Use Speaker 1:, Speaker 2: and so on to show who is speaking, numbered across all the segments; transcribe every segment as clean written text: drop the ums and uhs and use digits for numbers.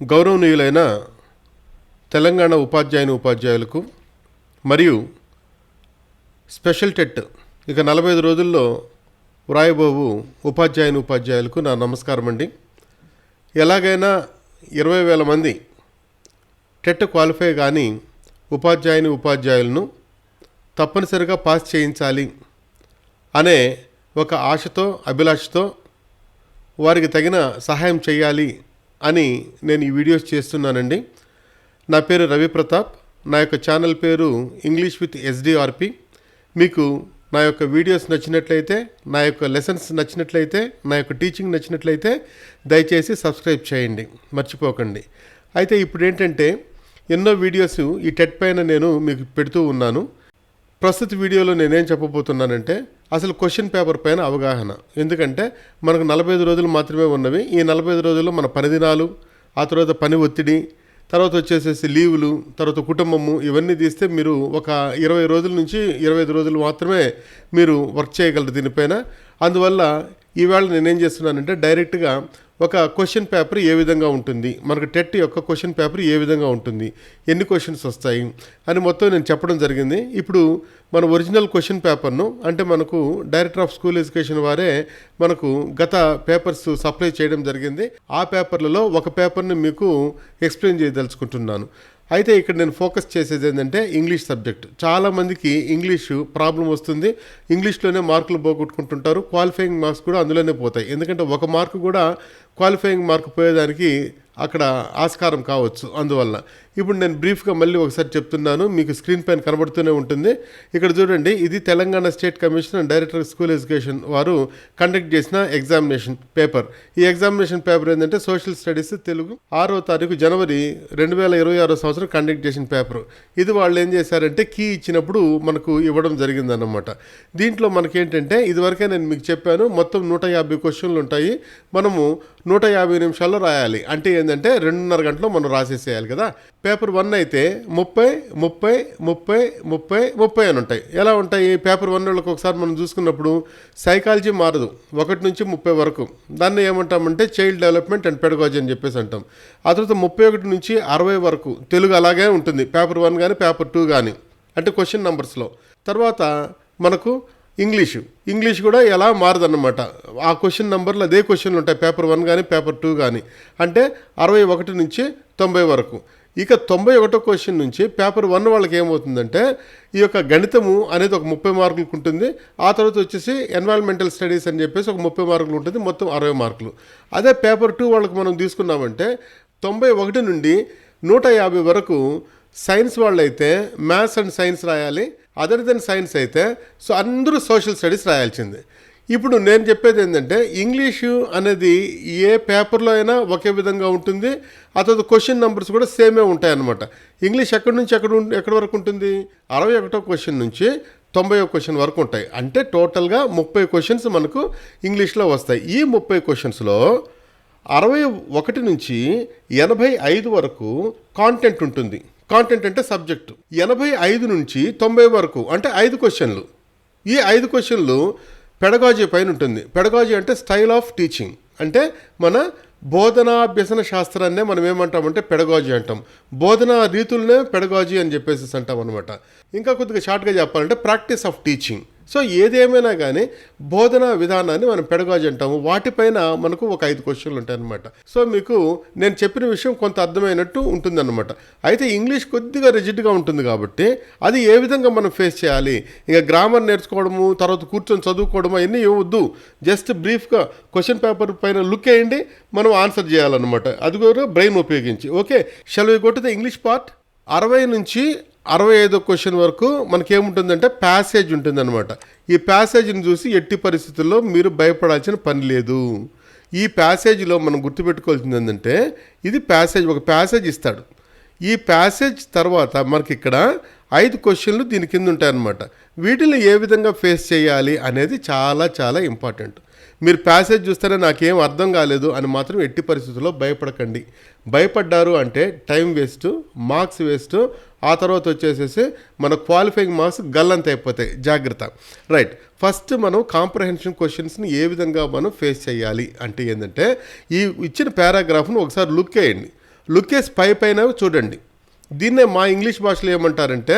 Speaker 1: గౌరవనీయులైన తెలంగాణ ఉపాధ్యాయులకు మరియు స్పెషల్ టెట్ ఇక 45 రోజుల్లో వ్రాయబోవు ఉపాధ్యాయులకు నా నమస్కారం అండి. ఎలాగైనా 20,000 మంది టెట్ క్వాలిఫై కానీ ఉపాధ్యాయులను తప్పనిసరిగా పాస్ చేయించాలి అనే ఒక ఆశతో అభిలాషతో వారికి తగిన సహాయం చేయాలి అని నేను ఈ వీడియోస్ చేస్తున్నానండి. నా పేరు రవి ప్రతాప్. నా యొక్క ఛానల్ పేరు ఇంగ్లీష్ విత్ ఎస్డిఆర్పి. మీకు నా యొక్క వీడియోస్ నచ్చినట్లయితే, నా యొక్క లెసన్స్ నచ్చినట్లయితే, నా యొక్క టీచింగ్ నచ్చినట్లయితే దయచేసి సబ్స్క్రైబ్ చేయండి, మర్చిపోకండి. అయితే ఇప్పుడు ఏంటంటే ఎన్నో వీడియోస్ ఈ టెట్ పైన నేను మీకు పెడుతూ ఉన్నాను. ప్రస్తుత వీడియోలో నేనేం చెప్పబోతున్నానంటే అసలు క్వశ్చన్ పేపర్ పైన అవగాహన. ఎందుకంటే మనకు 45 రోజులు మాత్రమే ఉన్నవి. ఈ 45 రోజుల్లో మన పని దినాలు, ఆ తర్వాత పని ఒత్తిడి, తర్వాత వచ్చేసేసి లీవులు, తర్వాత కుటుంబము, ఇవన్నీ తీస్తే మీరు ఒక 20 రోజుల నుంచి 25 రోజులు మాత్రమే మీరు వర్క్ చేయగలరు దీనిపైన. అందువల్ల ఈవేళ నేనేం చేస్తున్నానంటే డైరెక్ట్గా ఒక క్వశ్చన్ పేపర్ ఏ విధంగా ఉంటుంది, మనకు టెట్ యొక్క క్వశ్చన్ పేపర్ ఏ విధంగా ఉంటుంది, ఎన్ని క్వశ్చన్స్ వస్తాయి అని మొత్తం నేను చెప్పడం జరిగింది. ఇప్పుడు మన ఒరిజినల్ క్వశ్చన్ పేపర్ను అంటే మనకు డైరెక్టర్ ఆఫ్ స్కూల్ ఎడ్యుకేషన్ వారే మనకు గత పేపర్స్ సప్లై చేయడం జరిగింది. ఆ పేపర్లలో ఒక పేపర్ని మీకు ఎక్స్ప్లెయిన్ చేయదలుచుకుంటున్నాను. అయితే ఇక్కడ నేను ఫోకస్ చేసేది ఏంటంటే ఇంగ్లీష్ సబ్జెక్ట్. చాలామందికి ఇంగ్లీషు ప్రాబ్లం వస్తుంది, ఇంగ్లీష్లోనే మార్కులు పోగొట్టుకుంటుంటారు, క్వాలిఫైయింగ్ మార్క్స్ కూడా అందులోనే పోతాయి. ఎందుకంటే ఒక మార్కు కూడా క్వాలిఫైయింగ్ మార్కు పోయేదానికి అక్కడ ఆస్కారం కావచ్చు. అందువల్ల ఇప్పుడు నేను బ్రీఫ్గా మళ్ళీ ఒకసారి చెప్తున్నాను, మీకు స్క్రీన్ పైన కనబడుతూనే ఉంటుంది. ఇక్కడ చూడండి, ఇది Telangana state commission and director of school education వారు కండక్ట్ చేసిన ఎగ్జామినేషన్ పేపర్. ఈ ఎగ్జామినేషన్ పేపర్ ఏంటంటే సోషల్ స్టడీస్ తెలుగు 6వ తారీఖు జనవరి 2026 సంవత్సరం కండక్ట్ చేసిన పేపర్. ఇది వాళ్ళు ఏం చేశారంటే కీ ఇచ్చినప్పుడు మనకు ఇవ్వడం జరిగిందన్నమాట. దీంట్లో మనకేంటంటే ఇదివరకే నేను మీకు చెప్పాను, మొత్తం 150 క్వశ్చన్లు ఉంటాయి. మనము 150 నిమిషాల్లో రాయాలి. అంటే ఏంటంటే 2.5 గంటలో మనం రాసేసేయాలి కదా. పేపర్ 1 అయితే 30, 30, 30, 30, 30 అని ఉంటాయి. ఎలా ఉంటాయి పేపర్ 1 వాళ్ళకి ఒకసారి మనం చూసుకున్నప్పుడు సైకాలజీ మారదు, 1 నుంచి 30 వరకు. దాన్ని ఏమంటామంటే చైల్డ్ డెవలప్మెంట్ అండ్ పెడగాలజీ అని చెప్పేసి అంటాం. ఆ తర్వాత 31 నుంచి 60 వరకు తెలుగు అలాగే ఉంటుంది, పేపర్ 1 కానీ పేపర్ 2 కానీ, అంటే క్వశ్చన్ నెంబర్స్లో. తర్వాత మనకు ఇంగ్లీష్ కూడా ఎలా మారదన్నమాట. ఆ క్వశ్చన్ నెంబర్లు అదే క్వశ్చన్లు ఉంటాయి పేపర్ 1 కానీ పేపర్ 2 కానీ, అంటే 61 నుంచి 90 వరకు. ఇక 91 క్వశ్చన్ నుంచి పేపర్ 1 వాళ్ళకి ఏమవుతుందంటే ఈ యొక్క గణితము అనేది ఒక 30 మార్కులకు ఉంటుంది. ఆ తర్వాత వచ్చేసి ఎన్వైరన్మెంటల్ స్టడీస్ అని చెప్పేసి ఒక 30 మార్కులు ఉంటుంది, మొత్తం 60 మార్కులు. అదే పేపర్ 2 వాళ్ళకి మనం తీసుకున్నామంటే 91 నుండి 150 వరకు సైన్స్ వాళ్ళైతే మ్యాథ్స్ అండ్ సైన్స్ రాయాలి. అదర్ దెన్ సైన్స్ అయితే అందరూ సోషల్ స్టడీస్ రాయాల్సిందే. ఇప్పుడు నేను చెప్పేది ఏంటంటే ఇంగ్లీషు అనేది ఏ పేపర్లో అయినా ఒకే విధంగా ఉంటుంది. ఆ తర్వాత క్వశ్చన్ నెంబర్స్ కూడా సేమే ఉంటాయన్నమాట. ఇంగ్లీష్ ఎక్కడి నుంచి ఎక్కడి వరకు ఉంటుంది, 61 క్వశ్చన్ నుంచి 90 క్వశ్చన్ వరకు ఉంటాయి. అంటే టోటల్గా 30 క్వశ్చన్స్ మనకు ఇంగ్లీష్లో వస్తాయి. ఈ 30 క్వశ్చన్స్లో 61 నుంచి 85 వరకు కాంటెంట్ ఉంటుంది. కాంటెంట్ అంటే సబ్జెక్టు. 85 నుంచి 90 వరకు అంటే 5 క్వశ్చన్లు. ఈ 5 క్వశ్చన్లు పెడగాజీ పైన ఉంటుంది. పెడగాజీ అంటే స్టైల్ ఆఫ్ టీచింగ్, అంటే మన బోధనాభ్యసన శాస్త్రాన్నే మనం ఏమంటామంటే పెడగాజీ అంటాం. బోధనా రీతులనే పెడగాజీ అని చెప్పేసి అంటాం అనమాట. ఇంకా కొద్దిగా షార్ట్గా చెప్పాలంటే ప్రాక్టీస్ ఆఫ్ టీచింగ్. సో ఏదేమైనా కానీ బోధనా విధానాన్ని మనం పెడగాజీ అంటాము. వాటిపైన మనకు ఒక 5 క్వశ్చన్లు ఉంటాయి అన్నమాట. సో మీకు నేను చెప్పిన విషయం కొంత అర్థమైనట్టు ఉంటుందన్నమాట. అయితే ఇంగ్లీష్ కొద్దిగా రిజిడ్గా ఉంటుంది కాబట్టి అది ఏ విధంగా మనం ఫేస్ చేయాలి, ఇక గ్రామర్ నేర్చుకోవడము, తర్వాత కూర్చొని చదువుకోవడము అవన్నీ ఇవ్వద్దు. జస్ట్ బ్రీఫ్గా క్వశ్చన్ పేపర్ పైన లుక్ వేయండి, మనం ఆన్సర్ చేయాలన్నమాట. అది కూడా బ్రెయిన్ ఉపయోగించి. Okay, shall we go to the English part. 60 నుంచి 65 క్వశ్చన్ వరకు మనకేముంటుందంటే ప్యాసేజ్ ఉంటుందన్నమాట. ఈ ప్యాసేజ్ని చూసి ఎట్టి పరిస్థితుల్లో మీరు భయపడాల్సిన పని లేదు. ఈ ప్యాసేజ్లో మనం గుర్తుపెట్టుకోవాల్సింది ఏంటంటే ఇది ప్యాసేజ్, ఒక ప్యాసేజ్ ఇస్తాడు. ఈ ప్యాసేజ్ తర్వాత మనకి ఇక్కడ 5 క్వశ్చన్లు దీని కింద ఉంటాయన్నమాట. వీటిని ఏ విధంగా ఫేస్ చేయాలి అనేది చాలా చాలా ఇంపార్టెంట్. మీరు ప్యాసేజ్ చూస్తేనే నాకేం అర్థం కాలేదు అని మాత్రం ఎట్టి పరిస్థితుల్లో భయపడకండి. భయపడ్డారు అంటే టైం వేస్ట్, మార్క్స్ వేస్ట్, ఆ తర్వాత వచ్చేసేసి మన క్వాలిఫైయింగ్ మార్క్స్ గల్లంత అయిపోతాయి. జాగ్రత్త. రైట్, ఫస్ట్ మనం కాంప్రహెన్షన్ క్వశ్చన్స్ని ఏ విధంగా మనం ఫేస్ చేయాలి అంటే ఏంటంటే ఈ ఇచ్చిన పారాగ్రాఫ్ను ఒకసారి లుక్ వేయండి. లుకేస్ పైన చూడండి. దీన్నే మా ఇంగ్లీష్ భాషలో ఏమంటారంటే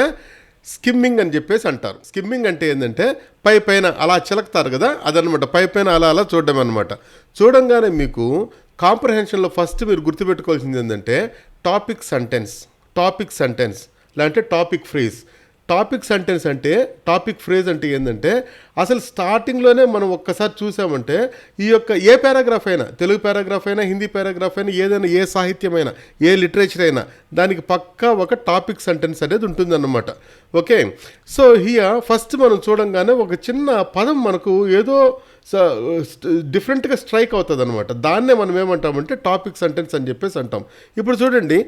Speaker 1: స్కిమ్మింగ్ అని చెప్పేసి అంటారు. స్కిమ్మింగ్ అంటే ఏంటంటే పైన అలా చిలకతారు కదా, అదనమాట. పైన అలా చూడడం అనమాట. చూడంగానే మీకు కాంప్రహెన్షన్లో ఫస్ట్ మీరు గుర్తుపెట్టుకోవాల్సింది ఏంటంటే టాపిక్ సెంటెన్స్ లేదంటే టాపిక్ ఫ్రేజ్ అంటే ఏంటంటే అసలు స్టార్టింగ్లోనే మనం ఒక్కసారి చూసామంటే ఈ యొక్క ఏ పారాగ్రాఫ్ అయినా, తెలుగు పారాగ్రాఫ్ అయినా, హిందీ పారాగ్రాఫ్ అయినా, ఏదైనా ఏ సాహిత్యమైనా, ఏ లిటరేచర్ అయినా దానికి పక్కా ఒక టాపిక్ సెంటెన్స్ అనేది ఉంటుందన్నమాట. ఓకే, సో హియర్ ఫస్ట్ మనం చూడంగానే ఒక చిన్న పదం మనకు ఏదో డిఫరెంట్గా స్ట్రైక్ అవుతుంది అనమాట. దాన్నే మనం ఏమంటామంటే టాపిక్ సెంటెన్స్ అని చెప్పేసి అంటాం. ఇప్పుడు చూడండి,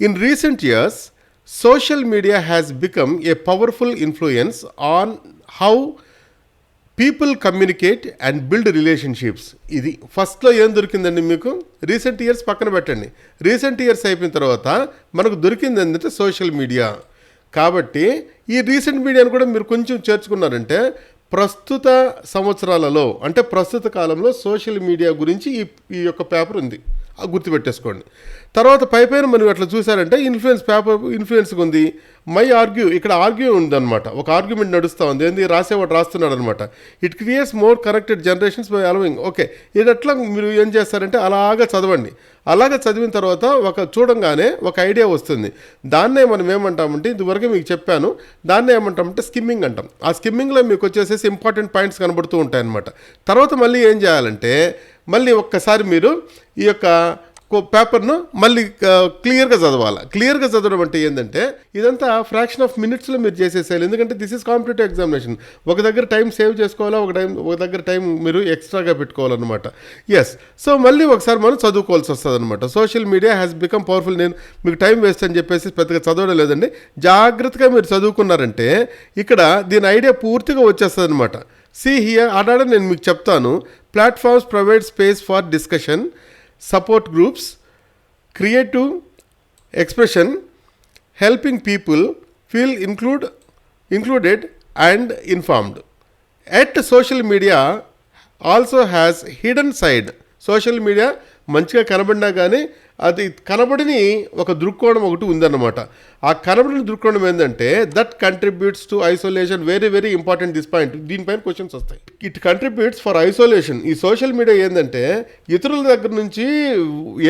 Speaker 1: in recent years social media has become a powerful influence on how people communicate and build relationships. ఇది ఫస్ట్లో ఏం దొరికిందండి మీకు? రీసెంట్ ఇయర్స్ పక్కన పెట్టండి. రీసెంట్ ఇయర్స్ అయిపోయిన తర్వాత మనకు దొరికింది ఏంటంటే సోషల్ మీడియా. కాబట్టి ఈ రీసెంట్ మీడియాను కూడా మీరు కొంచెం చేర్చుకున్నారంటే ప్రస్తుత సంవత్సరాలలో అంటే ప్రస్తుత కాలంలో సోషల్ మీడియా గురించి ఈ యొక్క పేపర్ ఉంది, గుర్తుపెట్టేసుకోండి. తర్వాత పైన మనం అట్లా చూసారంటే ఇన్ఫ్లుయెన్స్గా ఉంది. ఇక్కడ ఆర్గ్యూ ఉందన్నమాట. ఒక ఆర్గ్యుమెంట్ నడుస్తూ ఉంది. ఏంది రాసేవాడు రాస్తున్నాడు అనమాట. It creates more connected generations by allowing. Okay, ఇది ఎట్లా మీరు ఏం చేస్తారంటే అలాగా చదవండి. అలాగే చదివిన తర్వాత చూడంగానే ఒక ఐడియా వస్తుంది. దాన్నే మనం ఏమంటామంటే, ఇదివరకు మీకు చెప్పాను, దాన్నే ఏమంటామంటే స్కిమ్మింగ్ అంటాం. ఆ స్కిమ్మింగ్లో మీకు వచ్చేసేసి ఇంపార్టెంట్ పాయింట్స్ కనబడుతూ ఉంటాయి అన్నమాట. తర్వాత మళ్ళీ ఏం చేయాలంటే మళ్ళీ ఒక్కసారి మీరు ఈ యొక్క పేపర్ను మళ్ళీ క్లియర్గా చదవాలి. క్లియర్గా చదవడం అంటే ఏంటంటే ఇదంతా ఫ్రాక్షన్ ఆఫ్ మినిట్స్లో మీరు చేసేసేయాలి. ఎందుకంటే దిస్ ఈజ్ కాంపిటేటివ్ ఎగ్జామినేషన్. ఒక దగ్గర టైం సేవ్ చేసుకోవాలా, ఒక దగ్గర టైం మీరు ఎక్స్ట్రాగా పెట్టుకోవాలన్నమాట. ఎస్, సో మళ్ళీ ఒకసారి మనం చదువుకోవాల్సి వస్తుంది అనమాట. Social media has become powerful. నేను మీకు టైం వేస్ట్ అని చెప్పేసి పెద్దగా చదవడం లేదండి. జాగ్రత్తగా మీరు చదువుకున్నారంటే ఇక్కడ దీని ఐడియా పూర్తిగా వచ్చేస్తుంది అనమాట. సి హియర్ ఆడాడ నేను మీకు చెప్తాను. Platforms provide space for discussion, support groups, creative expression, helping people feel included and informed. Yet social media also has hidden side. Social media మంచిగా కనబడినా కానీ అది కనబడిని ఒక దృక్కోణం ఒకటి ఉందన్నమాట. ఆ కనబడిన దృక్కోణం ఏంటంటే that contributes to isolation. Very very important this point. దీనిపైన క్వశ్చన్స్ వస్తాయి. It contributes for isolation. ఈ సోషల్ మీడియా ఏంటంటే ఇతరుల దగ్గర నుంచి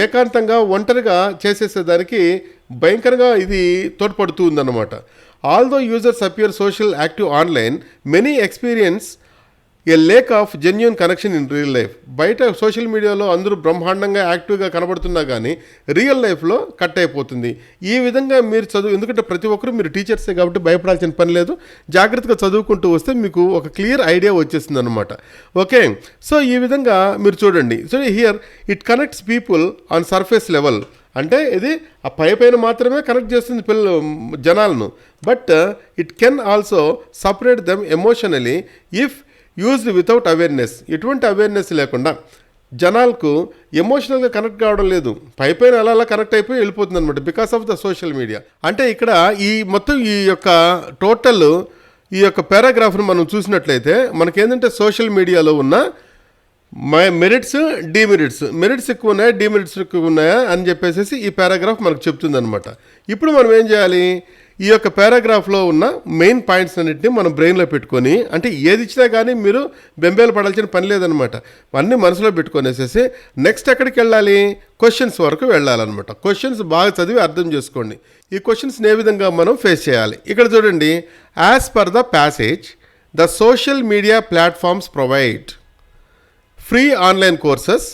Speaker 1: ఏకాంతంగా ఒంటరిగా చేసేసేదానికి భయంకరంగా ఇది తోడ్పడుతూ ఉందన్నమాట. Although users appear social active online, many experience A lake of genuine connection in real life. బయట సోషల్ మీడియాలో అందరూ బ్రహ్మాండంగా యాక్టివ్గా కనబడుతున్నా కానీ రియల్ లైఫ్లో కట్ అయిపోతుంది. ఈ విధంగా మీరు ఎందుకంటే ప్రతి ఒక్కరు మీరు టీచర్సే కాబట్టి భయపడాల్సిన పని లేదు. జాగ్రత్తగా చదువుకుంటూ వస్తే మీకు ఒక క్లియర్ ఐడియా వచ్చేస్తుంది అనమాట. ఓకే, సో ఈ విధంగా మీరు చూడండి. So here it connects people on surface level. అంటే ఇది ఆ పైన మాత్రమే కనెక్ట్ చేస్తుంది జనాలను. But it can also separate them emotionally if used without awareness. ఎటువంటి అవేర్నెస్ లేకుండా జనాలకు ఎమోషనల్గా కనెక్ట్ కావడం లేదు. పైన అలా కనెక్ట్ అయిపోయి వెళ్ళిపోతుంది అనమాట because of the social media. అంటే ఇక్కడ మొత్తం ఈ యొక్క టోటల్ ఈ యొక్క పారాగ్రాఫ్ను మనం చూసినట్లయితే మనకేంటంటే సోషల్ మీడియాలో ఉన్న మెరిట్స్, మెరిట్స్ ఎక్కువ ఉన్నాయా, డిమెరిట్స్ ఎక్కువ ఉన్నాయా అని చెప్పేసి ఈ పారాగ్రాఫ్ మనకు చెప్తుంది అనమాట. ఇప్పుడు మనం ఏం చేయాలి? ఈ యొక్క పారాగ్రాఫ్లో ఉన్న మెయిన్ పాయింట్స్ అన్నింటినీ మనం బ్రెయిన్లో పెట్టుకొని, అంటే ఏది ఇచ్చినా కానీ మీరు బెంబేలు పడాల్సిన పని లేదనమాట. అన్నీ మనసులో పెట్టుకొనేసేసి నెక్స్ట్ ఎక్కడికి వెళ్ళాలి? క్వశ్చన్స్ వరకు వెళ్ళాలన్నమాట. క్వశ్చన్స్ బాగా చదివి అర్థం చేసుకోండి. ఈ క్వశ్చన్స్ని ఏ విధంగా మనం ఫేస్ చేయాలి? ఇక్కడ చూడండి. As per the passage the social media platforms provide free online courses,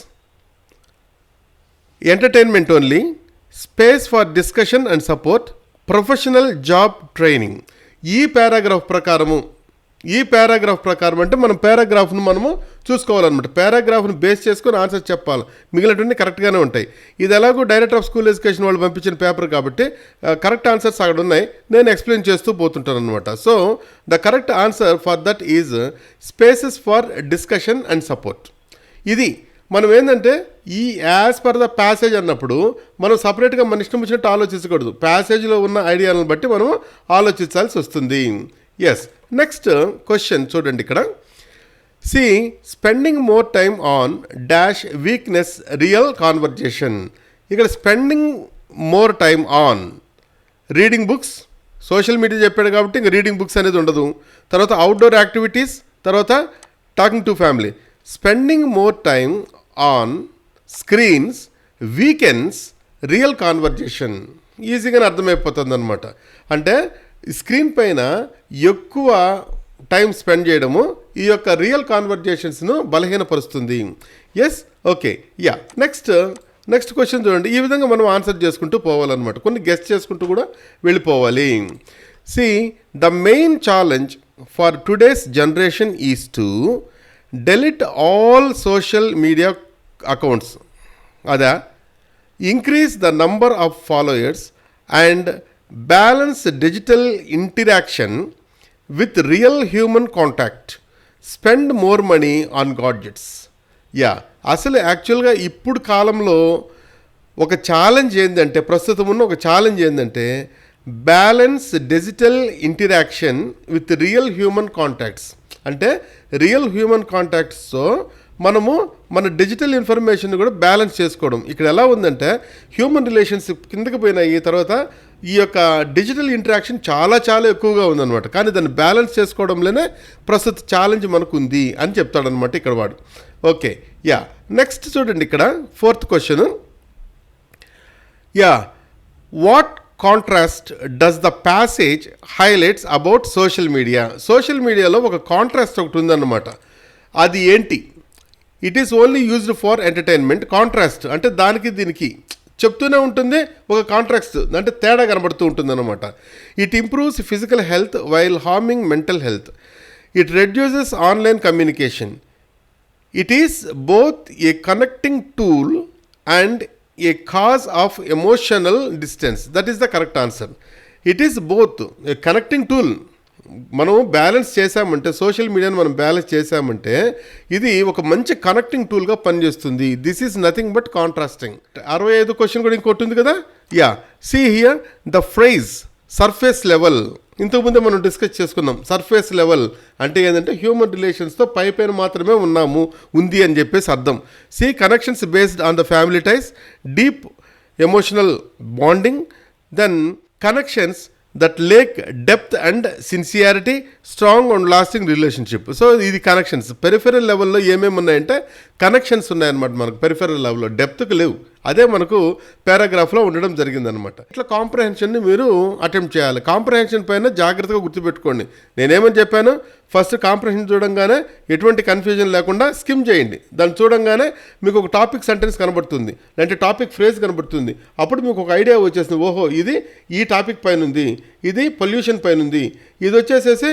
Speaker 1: entertainment only, space for discussion and support, professional job training. ఈ పారాగ్రాఫ్ ప్రకారం అంటే మనం పారాగ్రాఫ్ను మనము చూసుకోవాలన్నమాట. పారాగ్రాఫ్ను బేస్ చేసుకొని ఆన్సర్ చెప్పాలి. మిగిలినటువంటి కరెక్ట్గానే ఉంటాయి. ఇది ఎలాగో డైరెక్టర్ ఆఫ్ స్కూల్ ఎడ్యుకేషన్ వాళ్ళు పంపించిన పేపర్ కాబట్టి కరెక్ట్ ఆన్సర్స్ అక్కడ ఉన్నాయి. నేను ఎక్స్ప్లెయిన్ చేస్తూ పోతుంటాను అనమాట. So the correct answer for that is spaces for discussion and support. ఇది మనం ఏంటంటే ఈ యాజ్ పర్ ద ప్యాసేజ్ అన్నప్పుడు మనం సపరేట్గా మన ఇష్టం వచ్చినట్టు ఆలోచించకూడదు. ప్యాసేజ్లో ఉన్న ఐడియాలను బట్టి మనం ఆలోచించాల్సి వస్తుంది. ఎస్, నెక్స్ట్ క్వశ్చన్ చూడండి. ఇక్కడ C spending more time on dash weakens real conversation. ఇక్కడ spending more time on reading books, social media చెప్పాడు కాబట్టి ఇంకా రీడింగ్ బుక్స్ అనేది ఉండదు. తర్వాత అవుట్డోర్ యాక్టివిటీస్, తర్వాత talking to family. Spending more time on screens, weekends, real conversation. ఈజీగానే అర్థమైపోతుంది అనమాట. అంటే స్క్రీన్ పైన ఎక్కువ టైం స్పెండ్ చేయడము ఈ యొక్క రియల్ కాన్వర్జేషన్స్ను బలహీనపరుస్తుంది. Yes, okay, yeah. Next question చూడండి. ఈ విధంగా మనం ఆన్సర్ చేసుకుంటూ పోవాలన్నమాట. కొన్ని గెస్ట్ చేసుకుంటూ కూడా వెళ్ళిపోవాలి. See, the main challenge for today's generation is to delete all social media accounts. Ada, increase the number of followers and balance digital interaction with real human contact. Spend more money on gadgets. అసలు యాక్చువల్గా ఇప్పుడు కాలంలో ఒక challenge ఏంటంటే, ప్రస్తుతం ఉన్న ఒక challenge ఏంటంటే balance digital interaction with real human contacts. అంటే రియల్ హ్యూమన్ కాంటాక్ట్స్తో మనము మన డిజిటల్ ఇన్ఫర్మేషన్ కూడా బ్యాలెన్స్ చేసుకోవడం. ఇక్కడ ఎలా ఉందంటే హ్యూమన్ రిలేషన్స్ కిందకి పోయినాయి, తర్వాత ఈ యొక్క డిజిటల్ ఇంటరాక్షన్ చాలా చాలా ఎక్కువగా ఉందన్నమాట. కానీ దాన్ని బ్యాలెన్స్ చేసుకోవడంలోనే ప్రస్తుత ఛాలెంజ్ మనకు ఉంది అని చెప్తాడనమాట ఇక్కడ వాడు. Okay, yeah. నెక్స్ట్ చూడండి, ఇక్కడ 4th question. What contrast does the passage highlights about social media? Social మీడియాలో ఒక కాంట్రాస్ట్ ఒకటి ఉందన్నమాట. అది ఏంటి? It is only used for entertainment. Contrast అంటే దానికి దీనికి చెప్తూనే ఉంటుంది, ఒక కాంట్రాస్ట్ అంటే తేడా కనబడుతూ ఉంటుంది అనమాట. It improves physical health while harming mental health. It reduces online communication. It is both A connecting tool and a cause of emotional distance. That is the correct answer. It is both a connecting tool. మనం balance చేసామంటే, social మీడియాని మనం balance చేసామంటే ఇది ఒక మంచి connecting టూల్గా పనిచేస్తుంది. This is nothing but contrasting. 65 question కూడా ఇంకోటి ఉంది కదా. See here the phrase surface level. ఇంతకుముందే మనం డిస్కస్ చేసుకున్నాం. సర్ఫేస్ లెవెల్ అంటే ఏంటంటే హ్యూమన్ రిలేషన్స్తో పైపైన మాత్రమే ఉంది అని చెప్పేసి అర్థం. See, connections based on the family ties, deep emotional bonding, then connections that lack depth and sincerity, strong and lasting relationship. So ఇది కనెక్షన్స్. పెరిఫెరల్ లెవెల్లో ఏమేమి ఉన్నాయంటే కనెక్షన్స్ ఉన్నాయన్నమాట మనకు. పెరిఫెరల్ లెవెల్లో డెప్త్కి లేవు. అదే మనకు పారాగ్రాఫ్లో ఉండడం జరిగిందనమాట. ఇట్లా కాంప్రహెన్షన్ని మీరు అటెంప్ట్ చేయాలి. కాంప్రహెన్షన్ పైన జాగ్రత్తగా గుర్తుపెట్టుకోండి. నేనేమని చెప్పాను, ఫస్ట్ కాంప్రహెన్షన్ చూడంగానే ఎటువంటి కన్ఫ్యూజన్ లేకుండా స్కిమ్ చేయండి. దాన్ని చూడంగానే మీకు ఒక టాపిక్ సెంటెన్స్ కనబడుతుంది, లేదంటే టాపిక్ ఫ్రేజ్ కనబడుతుంది. అప్పుడు మీకు ఒక ఐడియా వచ్చేస్తుంది, ఓహో ఇది ఈ టాపిక్ పైన ఉంది, ఇది పొల్యూషన్ పైన ఉంది, ఇది వచ్చేసేసి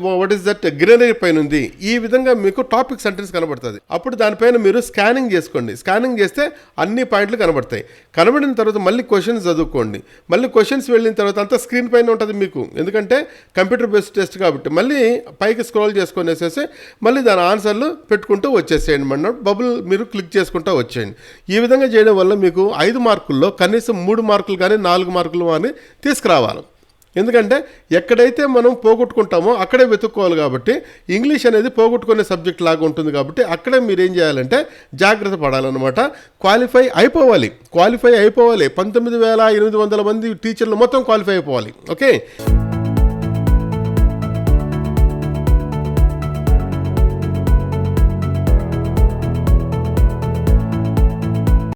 Speaker 1: వాట్ ఈస్ దట్ గ్రీనరీ పైన ఉంది. ఈ విధంగా మీకు టాపిక్ సెంటెన్స్ కనబడుతుంది. అప్పుడు దానిపైన మీరు స్కానింగ్ చేసుకోండి. స్కానింగ్ చేస్తే అన్ని పాయింట్లు కనబడతాయి. కనబడిన తర్వాత మళ్ళీ క్వశ్చన్స్ చదువుకోండి. మళ్ళీ క్వశ్చన్స్ వెళ్ళిన తర్వాత అంతా స్క్రీన్ పైన ఉంటుంది మీకు, ఎందుకంటే కంప్యూటర్ బేస్డ్ టెస్ట్ కాబట్టి. మళ్ళీ పైకి స్క్రోల్ చేసుకొని వేసేసి మళ్ళీ దాని ఆన్సర్లు పెట్టుకుంటూ వచ్చేసేయండి. మన బబుల్ మీరు క్లిక్ చేసుకుంటూ వచ్చేయండి. ఈ విధంగా చేయడం వల్ల మీకు 5 మార్కుల్లో కనీసం 3 మార్కులు కానీ 4 మార్కులు కానీ తీసుకురావాలి. ఎందుకంటే ఎక్కడైతే మనం పోగొట్టుకుంటామో అక్కడే వెతుక్కోవాలి. కాబట్టి ఇంగ్లీష్ అనేది పోగొట్టుకునే సబ్జెక్ట్ లాగా ఉంటుంది. కాబట్టి అక్కడే మీరు ఏం చేయాలంటే జాగ్రత్త పడాలన్నమాట. క్వాలిఫై అయిపోవాలి. 19,800 మంది టీచర్లు మొత్తం క్వాలిఫై అయిపోవాలి. ఓకే.